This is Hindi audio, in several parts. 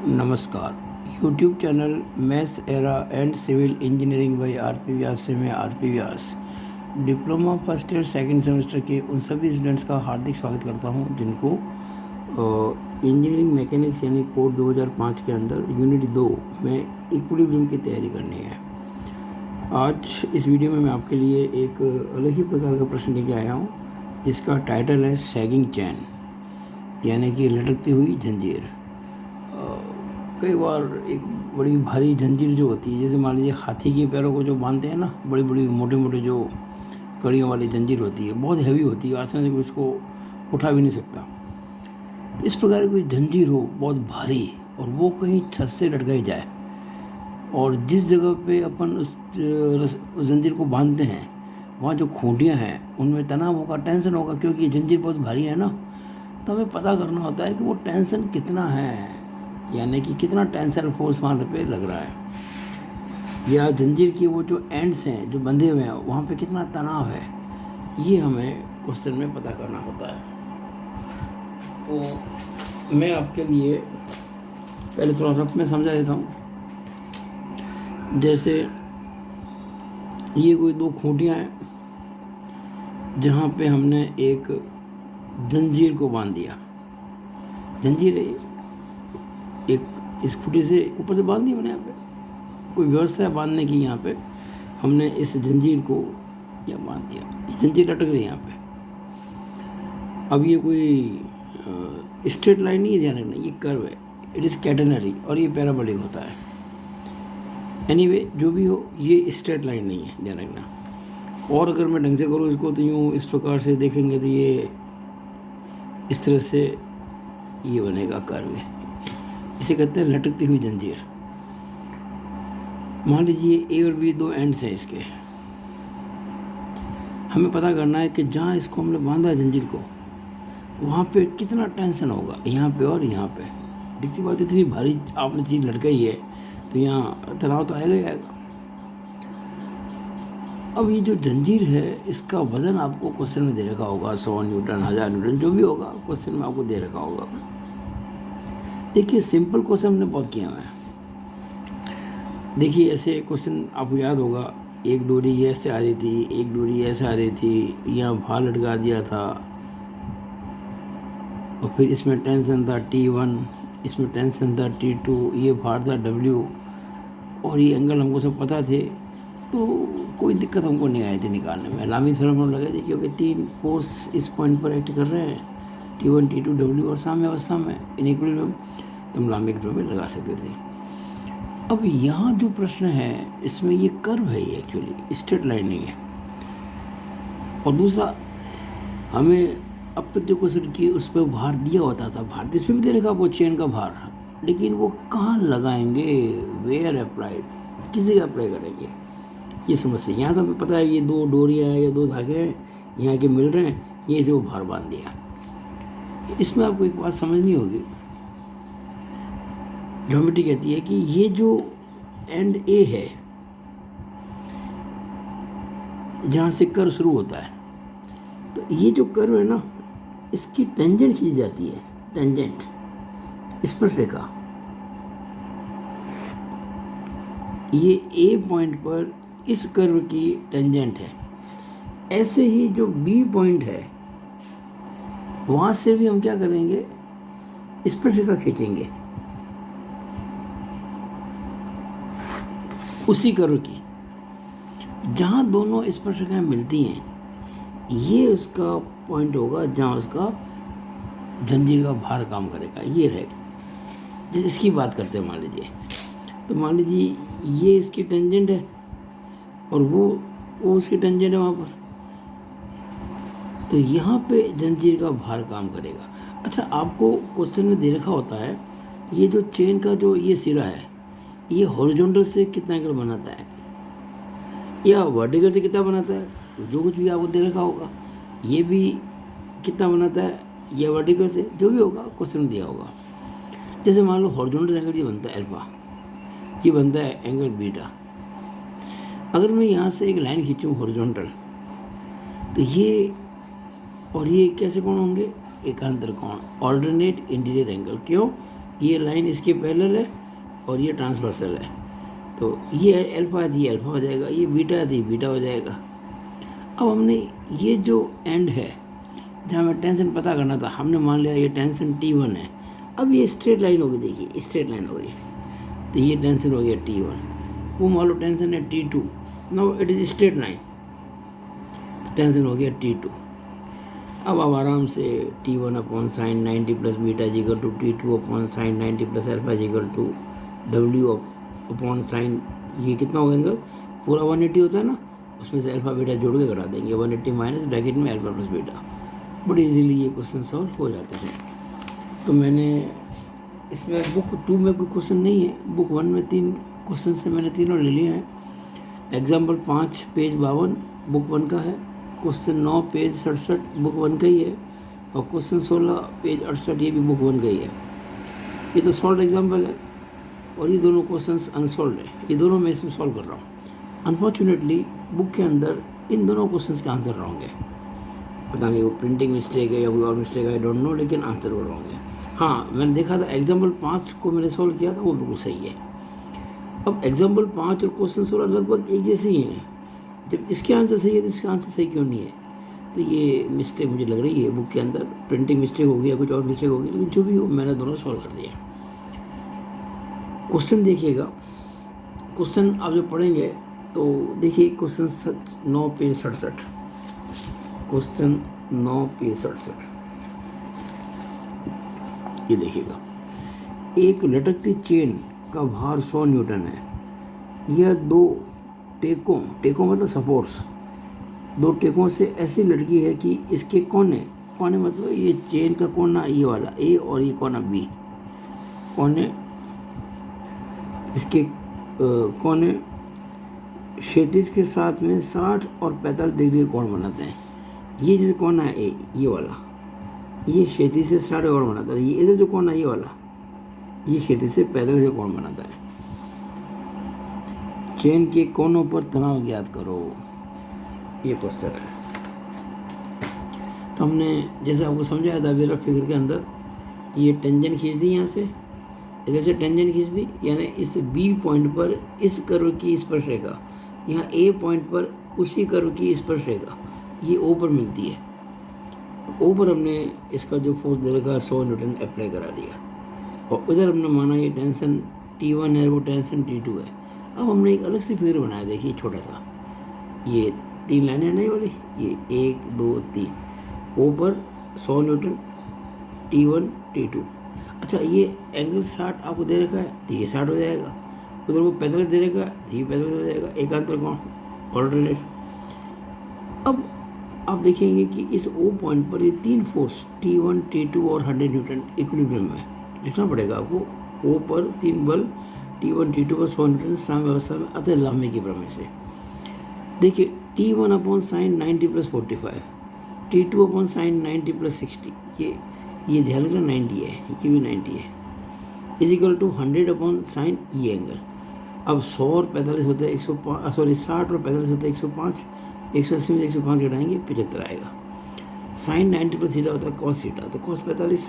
नमस्कार। YouTube channel maths era and civil engineering by RP. Vyas से मैं RP. Vyas diploma first year second semester के उन सभी स्टूडेंट्स का हार्दिक स्वागत करता हूं जिनको इंजीनियरिंग मैकेनिक्स यानी कोड 2005 के अंदर यूनिट 2 में इक्विलिब्रियम की तैयारी करनी है। आज इस वीडियो में मैं आपके लिए एक अलग ही प्रकार का प्रश्न लेके आया हूँ जिसका टाइटल है सैगिंग चैन यानी कि लटकती हुई जंजीर। कई बार एक बड़ी भारी जंजीर जो होती है, जैसे मान लीजिए हाथी के पैरों को जो बांधते हैं ना, बड़ी बड़ी मोटे मोटे जो कड़ियों वाली जंजीर होती है, बहुत हैवी होती है, आसानी से कोई उसको उठा भी नहीं सकता। इस प्रकार की कोई जंजीर हो बहुत भारी और वो कहीं छत से लटकाई जाए और जिस जगह पे अपन उस जंजीर को बांधते हैं वहाँ जो खूंटियाँ हैं उनमें तनाव होगा, टेंशन होगा, क्योंकि जंजीर बहुत भारी है ना। तो हमें पता करना होता है कि वो टेंशन कितना है, यानी कि कितना टेंशन फोर्स वहाँ पे लग रहा है, या जंजीर की वो जो एंड्स हैं जो बंधे हुए हैं वहाँ पे कितना तनाव है, ये हमें क्वेश्चन में पता करना होता है। तो मैं आपके लिए पहले थोड़ा रफ में समझा देता हूँ। जैसे ये कोई दो खूंटियाँ हैं जहाँ पे हमने एक जंजीर को बांध दिया। जंजीर है एक इस खूंटी से ऊपर से बांध दी मैंने, यहाँ पे कोई व्यवस्था है बांधने की, यहाँ पे हमने इस जंजीर को यहाँ बांध दिया, ये जंजीर लटक रही है यहाँ पे। अब ये कोई स्ट्रेट लाइन नहीं है, ध्यान रखना, ये कर्व है, इट इज़ कैटेनरी और ये पैराबोलिक होता है। एनीवे जो भी हो, ये स्ट्रेट लाइन नहीं है, ध्यान रखना। और अगर मैं ढंग से करूँ इसको तो यूँ इस प्रकार से देखेंगे तो ये इस तरह से ये बनेगा कर्व है, इसे कहते हैं लटकती हुई जंजीर। मान लीजिए ए और बी दो एंड्स हैं इसके, हमें पता करना है कि जहाँ इसको हमने बांधा जंजीर को वहाँ पे कितना टेंशन होगा, यहाँ पे और यहाँ पे। दिखती बात, इतनी भारी आपने चीज़ लटकाई है तो यहाँ तनाव तो आएगा ही आएगा। अब ये जो जंजीर है इसका वज़न आपको क्वेश्चन में दे रखा होगा, 100 न्यूटन, 1000 न्यूटन, जो भी होगा क्वेश्चन में आपको दे रखा होगा। देखिए सिंपल क्वेश्चन हमने बहुत किया है। देखिए ऐसे क्वेश्चन आपको याद होगा, एक डोरी ऐसे आ रही थी, एक डोरी ऐसे आ रही थी, यहाँ भार लटका दिया था और फिर इसमें टेंशन था T1, इसमें टेंशन था T2, ये भार था W और ये एंगल हमको सब पता थे, तो कोई दिक्कत हमको नहीं आई थी निकालने में। लामी थ्योरम हम लगा दी क्योंकि तीन फोर्स इस पॉइंट पर एक्ट कर रहे हैं, T1, T2, W, और साम्य अवस्था में इन इक्विलिब्रियम, तो हम लामी थ्योरम में लगा सकते थे। अब यहाँ जो प्रश्न है इसमें ये कर्व है, ये एक्चुअली स्ट्रेट लाइन नहीं है। और दूसरा, हमें अब तक जो क्वेश्चन किए उस पर भार दिया होता था, भार इसमें भी दे रखा वो चेन का भार, लेकिन वो कहाँ लगाएंगे, वेयर अप्लाइड, किसी का अप्लाई करेंगे, ये समस्या। यहाँ तो हमें पता है ये दो डोरियाँ हैं या दो धागे हैं यहाँ के मिल रहे हैं, ये से वो भार बांध दिया। इसमें आपको एक बात समझनी होगी, ज्योमेट्री कहती है कि ये जो एंड ए है जहाँ से कर्व शुरू होता है, तो ये जो कर्व है ना इसकी टेंजेंट खींची जाती है, टेंजेंट स्पर्शरेखा, ये ए पॉइंट पर इस कर्व की टेंजेंट है। ऐसे ही जो बी पॉइंट है वहाँ से भी हम क्या करेंगे, स्पर्शरेखा खींचेंगे उसी कर्व की, जहाँ दोनों स्पर्शरेखाएं मिलती हैं, ये उसका पॉइंट होगा जहाँ उसका जंजीर का भार काम करेगा, ये रहेगा। जैसे इसकी बात करते हैं, मान लीजिए, तो मान लीजिए ये इसकी टेंजेंट है और वो उसकी टेंजेंट है वहाँ पर, तो यहाँ पे जंजीर का भार काम करेगा। अच्छा, आपको क्वेश्चन में दे रखा होता है ये जो चेन का जो ये सिरा है ये हॉरिजॉन्टल से कितना एंगल बनाता है या वर्टिकल से कितना बनाता है, जो कुछ भी आपको दे रखा होगा, ये भी कितना बनाता है या वर्टिकल से, जो भी होगा क्वेश्चन में दिया होगा। जैसे मान लो हॉरिजॉन्टल एंगल ये बनता है अल्फा, ये बनता है एंगल बीटा। अगर मैं यहाँ से एक लाइन खींचूँ हॉरिजॉन्टल, तो ये और ये कैसे कोण होंगे, एकांतर कोण, ऑल्टरनेट इंटीरियर एंगल। क्यों, ये लाइन इसके पैरेलल है और ये ट्रांसवर्सल है। तो ये है अल्फा है, ये अल्फा हो जाएगा, ये बीटा है, ये बीटा हो जाएगा। अब हमने ये जो एंड है जहाँ हमें टेंशन पता करना था, हमने मान लिया ये टेंशन T1 है। अब ये स्ट्रेट लाइन होगी, देखिए स्ट्रेट लाइन हो गई, तो ये टेंशन हो गया T1। वो मान लो टेंशन है T2, now it is straight line, tension हो गया T2। अब आप आराम से T1 upon sine 90 plus beta equal to T2 upon sine 90 plus alpha equal to W upon sine, ये कितना हो गया, पूरा 180 होता है ना, उसमें से अल्फा बीटा जोड़ के घटा देंगे, 180 माइनस ब्रैकेट में अल्फा प्लस बीटा। बड़ी इजीली ये क्वेश्चन सॉल्व हो जाते हैं। तो मैंने इसमें बुक 2 में कोई क्वेश्चन नहीं है, बुक 1 में 3 क्वेश्चन से मैंने तीनों ले लिए हैं। एग्जाम्पल 5 पेज 52 बुक 1 का है, क्वेश्चन 9 पेज 67 बुक 1 का ही है, और क्वेश्चन 16 पेज 68 ये भी बुक 1 का ही है। ये तो सॉल्व एग्जाम्पल है, और ये दोनों क्वेश्चंस अनसॉल्व है, ये दोनों मैं इसमें सॉल्व कर रहा हूँ। अनफॉर्चुनेटली बुक के अंदर इन दोनों क्वेश्चंस के आंसर रॉन्ग है, पता नहीं वो प्रिंटिंग मिस्टेक है या कोई और मिस्टेक है, आई डोंट नो, लेकिन आंसर वो रॉन्ग है। हाँ, मैंने देखा था एग्जाम्पल 5 को मैंने सॉल्व किया था, वो बिल्कुल सही है। अब एग्जाम्पल 5 और क्वेश्चन 16 लगभग एक जैसे ही हैं, जब इसके आंसर सही है तो इसका आंसर सही क्यों नहीं है? तो ये मिस्टेक मुझे लग रही है बुक के अंदर, प्रिंटिंग मिस्टेक हो गया, कुछ और मिस्टेक हो गई, लेकिन जो भी हो मैंने दोनों सॉल्व कर दिया। क्वेश्चन देखिएगा, क्वेश्चन आप जब पढ़ेंगे तो देखिए क्वेश्चन 9 पेज 67, क्वेश्चन 9 पेज 67, ये देखिएगा, एक लटकती चेन का भार 100 न्यूटन है। यह 2 टेकों मतलब सपोर्ट्स, 2 टेकों से ऐसी लटकी है कि इसके कोने मतलब ये चेन का कोना ये वाला A और ये कोना B, कोने इसके कोने क्षैतिज के साथ में 60 और 45 डिग्री कोण बनाते हैं। ये जैसे कोना है A, ये वाला, ये क्षैतिज से 60 कोण बनाता है। ये इधर जो कोना ये वाला, ये क्षैतिज से 45 कोण बनाता है। चेन के कोनों पर तनाव ज्ञात करो, ये क्वेश्चन है। तो हमने जैसे आपको समझाया था अभी रफ फिगर के अंदर, ये टेंजेंट खींच दी, यहाँ से इधर से टेंजेंट खींच दी, यानी इस B पॉइंट पर इस कर्व की स्पर्श रेखा, यहाँ A पॉइंट पर उसी कर्व की स्पर्श रेखा ये O पर मिलती है। O पर हमने इसका जो फोर्स दे रखा 100 न्यूटन अप्लाई करा दिया, और उधर हमने माना ये टेंशन T1 है, वो टेंशन T2 है। अब हमने एक अलग से फिगर बनाया, देखिए छोटा सा, ये 3 लाइनें नहीं वाली, ये 1 2 3, O पर 100 न्यूटन, T1 T2। अच्छा, ये एंगल 60 आपको दे रखा है, तो ये 60 हो जाएगा, उधर वो 45 दे रखा है, तो ये 45 हो जाएगा, एकांतर कोण ऑल्टरनेट। अब आप देखेंगे कि इस O पॉइंट पर ये 3 फोर्स T1 T2 और 100 न्यूटन इक्विलिब्रियम में लिखना पड़ेगा आपको। O पर 3 बल T1 T2 पर 100 न्यूटन साम्यावस्था में अतः लामे के प्रमेय से। देखिए T1 upon sine 90 plus 45, T2 upon sine 90 plus 60, ये ध्यान रखना 90 है, ये भी 90 है, इजिकल टू 100 अपॉन साइन ये एंगल। अब 100 और 45 होता है 105, सॉरी 60 और 45 होता है 105, 180 में 105 घटाएंगे 75 आएगा। साइन 90 प्लस थीटा होता है कॉस थीटा, तो कॉस 45,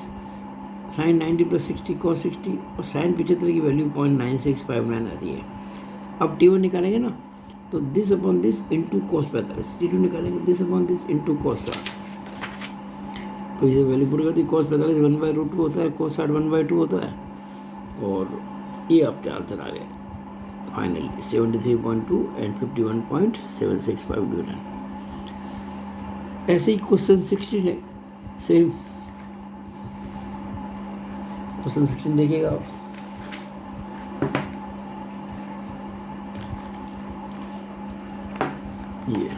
साइन 90 प्लस 60 कॉस 60, और साइन 75 की वैल्यू 0.9659 आती है। अब T1 निकालेंगे ना, तो this upon this into cos 45, T2 निकालेंगे this upon this into cos 60, तो ये वैल्यू पुट कर दी, कॉस 45 1/√2 होता है, कॉस 60 1/2 होता है, और ये आपके आंसर आ गए फाइनली 73.2 एंड 51.765 न्यूटन। ऐसे ही क्वेश्चन 16 है, सेम क्वेश्चन 16 देखिएगा आप, ये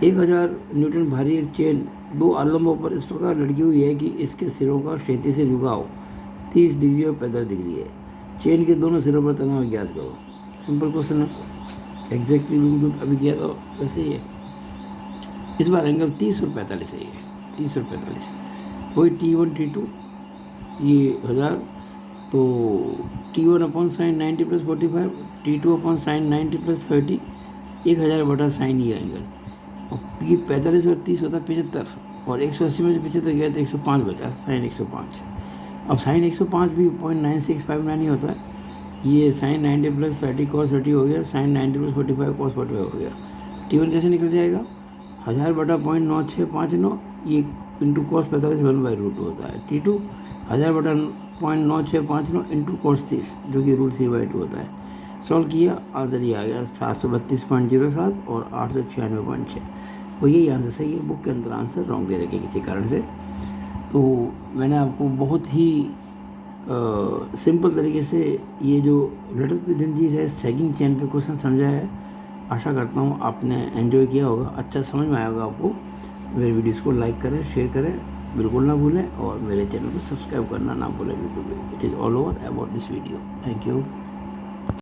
1000 न्यूटन भारी एक चेन 2 आलम्बों पर इस प्रकार लटकी हुई है कि इसके सिरों का क्षैतिज से झुकाव 30 डिग्री और 45 डिग्री है। चेन के दोनों सिरों पर तनाव ज्ञात करो। सिंपल क्वेश्चन है, एग्जैक्टली बिल्कुल अभी किया तो वैसे ही है। इस बार एंगल 30 और 45 है, ये 30 और 45, वही T1 T2 ये 1000, तो T1 upon sine 90 plus 45, T2 upon sine 90 plus 30, 1000 बटा साइन ये एंगल, और ये 45 और 30 होता है 75, और 180 में से 75 गया तो 105 बचा, साइन 105। अब साइन 105 भी 0.9659 ही होता है। ये साइन 90 प्लस 30 cos 30 हो गया, साइन 90 प्लस 45 cos 45 हो गया। T1 कैसे निकल जाएगा? 1000 बटा 0.9659, ये इंटू cos 45 1/√2 होता है। T2 1000 बटा 0.9659 इंटू cos 30, जो कि √3/2 होता है। सॉल्व किया, आंसर ये आ गया 732.07 और 896.6। तो यही आंसर सही है। बुक के अंदर आंसर रॉन्ग दे रखे किसी कारण से। तो मैंने आपको बहुत ही सिंपल तरीके से ये जो लटकती जंजीर है, सैगिंग चेन पे क्वेश्चन समझा है। आशा करता हूँ आपने एंजॉय किया होगा, अच्छा समझ में आया होगा आपको। मेरे वीडियोस को लाइक करें, शेयर करें, बिल्कुल ना भूलें, और मेरे चैनल को सब्सक्राइब करना ना भूलें बिल्कुल भी। It is all over about this video. Thank you.